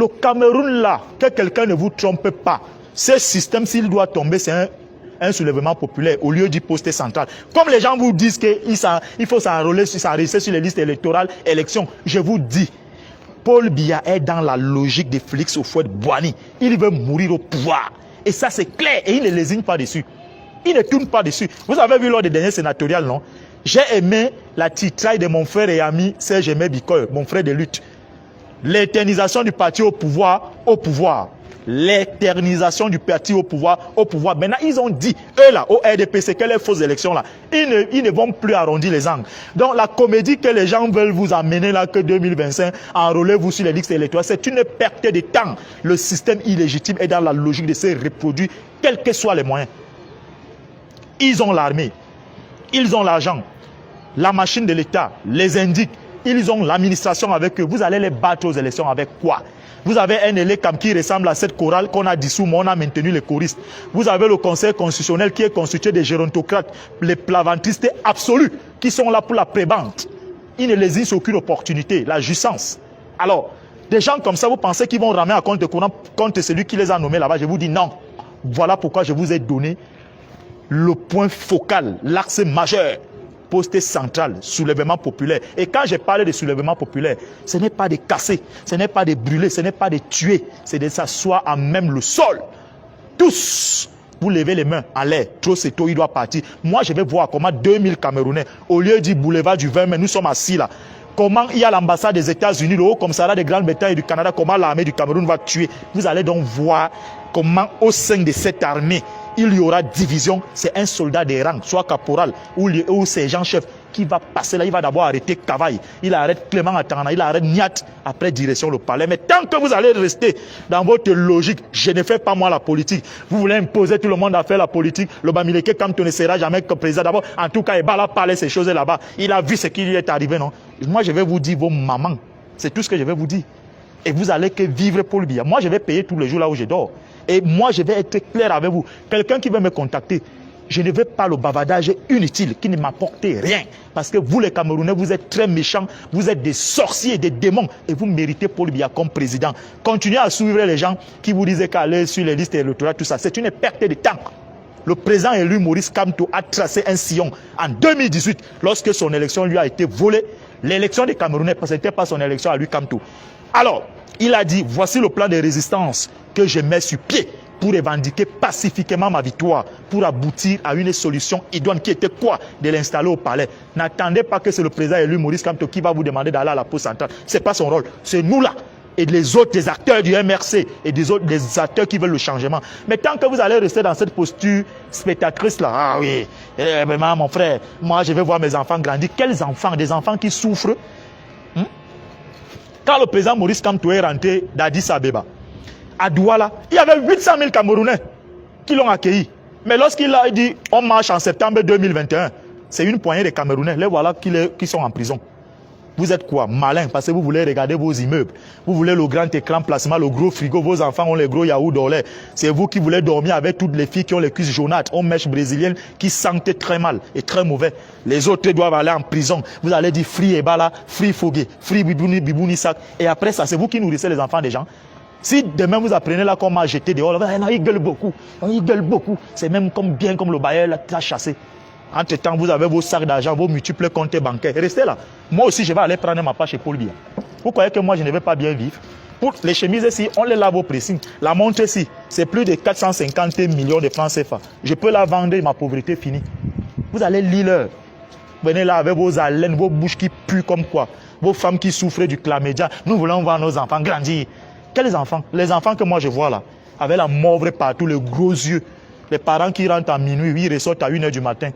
Le Cameroun là, que quelqu'un ne vous trompe pas. Ce système, s'il doit tomber, c'est un soulèvement populaire au lieu du poste central. Comme les gens vous disent qu'il faut s'enregistrer sur les listes électorales, élections, je vous dis, Paul Biya est dans la logique de Félix Houphouët-Boigny. Il veut mourir au pouvoir. Et ça, c'est clair. Et il ne lésine pas dessus. Il ne tourne pas dessus. Vous avez vu lors des derniers sénatoriales, non? J'ai aimé la titraille de mon frère et ami Serge Aimé Bikoy, mon frère de lutte. L'éternisation du parti au pouvoir, au pouvoir. L'éternisation du parti au pouvoir, au pouvoir. Maintenant, ils ont dit, eux là, au RDPC, que les fausses élections là, ils ne vont plus arrondir les angles. Donc, la comédie que les gens veulent vous amener là, que 2025, enrôlez-vous sur les listes électorales, c'est une perte de temps. Le système illégitime est dans la logique de se reproduire, quels que soient les moyens. Ils ont l'armée, ils ont l'argent, la machine de l'État les indique, ils ont l'administration avec eux. Vous allez les battre aux élections avec quoi? Vous avez un élecam qui ressemble à cette chorale qu'on a dissous, mais on a maintenu les choristes. Vous avez le conseil constitutionnel qui est constitué des gérontocrates, les plaventristes absolus, qui sont là pour la prébende. Ils ne lésinent aucune opportunité, la jouissance. Alors, des gens comme ça, vous pensez qu'ils vont ramener à compte courant contre celui qui les a nommés là-bas? Je vous dis non. Voilà pourquoi je vous ai donné le point focal, l'axe majeur. Poste central, soulèvement populaire. Et quand j'ai parlé de soulèvement populaire, ce n'est pas de casser, ce n'est pas de brûler, ce n'est pas de tuer, c'est de s'asseoir à même le sol. Tous, vous levez les mains en l'air, trop c'est tôt, il doit partir. Moi, je vais voir comment 2000 Camerounais, au lieu du boulevard du 20 mai, nous sommes assis là. Comment il y a l'ambassade des États-Unis, le Haut-Commissariat des Grandes-Bretagne et du Canada, comment l'armée du Cameroun va tuer. Vous allez donc voir comment au sein de cette armée, il y aura division. C'est un soldat de rang, soit caporal ou sergent-chef, qui va passer là. Il va d'abord arrêter Cavaille, il arrête Clément Atangana, il arrête Niat, après direction le palais. Mais tant que vous allez rester dans votre logique, je ne fais pas moi la politique. Vous voulez imposer tout le monde à faire la politique. Le Bamileke Kamto ne sera jamais que président. D'abord, en tout cas, Ebala parlait ces choses là-bas. Il a vu ce qui lui est arrivé, non? Moi, je vais vous dire vos mamans. C'est tout ce que je vais vous dire. Et vous allez que vivre Paul Biya. Moi, je vais payer tous les jours là où je dors. Et moi, je vais être clair avec vous. Quelqu'un qui veut me contacter, je ne veux pas le bavardage inutile qui ne m'apporte rien. Parce que vous, les Camerounais, vous êtes très méchants. Vous êtes des sorciers, des démons. Et vous méritez Paul Biya comme président. Continuez à suivre les gens qui vous disaient qu'aller sur les listes électorales, tout ça, c'est une perte de temps. Le président élu Maurice Kamto a tracé un sillon en 2018 lorsque son élection lui a été volée. L'élection des Camerounais, parce que ce n'était pas son élection à lui Kamto. Alors, il a dit, voici le plan de résistance que je mets sur pied pour revendiquer pacifiquement ma victoire, pour aboutir à une solution idoine qui était quoi? De l'installer au palais. N'attendez pas que c'est le président élu Maurice Kamto qui va vous demander d'aller à la pause centrale. Ce n'est pas son rôle, c'est nous là. Et les autres, des acteurs du MRC et des acteurs qui veulent le changement. Mais tant que vous allez rester dans cette posture spectatrice là, ah oui, vraiment mon frère, moi je vais voir mes enfants grandir. Quels enfants? Des enfants qui souffrent. Quand le président Maurice Kamto est rentré d'Addis Abeba, à Douala, il y avait 800 000 Camerounais qui l'ont accueilli. Mais lorsqu'il a dit on marche en septembre 2021, c'est une poignée de Camerounais. Les voilà qui sont en prison. Vous êtes quoi? Malin, parce que vous voulez regarder vos immeubles. Vous voulez le grand écran placement, le gros frigo. Vos enfants ont les gros yaourts au lait. C'est vous qui voulez dormir avec toutes les filles qui ont les cuisses jaunâtres, aux mèches brésiliennes qui sentent très mal et très mauvais. Les autres doivent aller en prison. Vous allez dire free Ebala, free Fogué, free Bibouni Sak. Et après ça, c'est vous qui nourrissez les enfants des gens. Si demain vous apprenez là qu'on m'a jeté dehors, là, il gueule beaucoup. Il gueule beaucoup. C'est même bien comme le bailleur l'a chassé. Entre-temps, vous avez vos sacs d'argent, vos multiples comptes bancaires. Restez là. Moi aussi, je vais aller prendre ma part chez Paul Biya. Vous croyez que moi, je ne vais pas bien vivre? Pour les chemises ici, on les lave au pressing. La montre ici, c'est plus de 450 millions de francs CFA. Je peux la vendre et ma pauvreté finie. Vous allez lire. Venez là avec vos haleines, vos bouches qui puent comme quoi. Vos femmes qui souffrent du chlamydia. Nous voulons voir nos enfants grandir. Quels enfants? Les enfants que moi je vois là, avec la mauvre partout, les gros yeux. Les parents qui rentrent à minuit, ils ressortent à 1h du matin.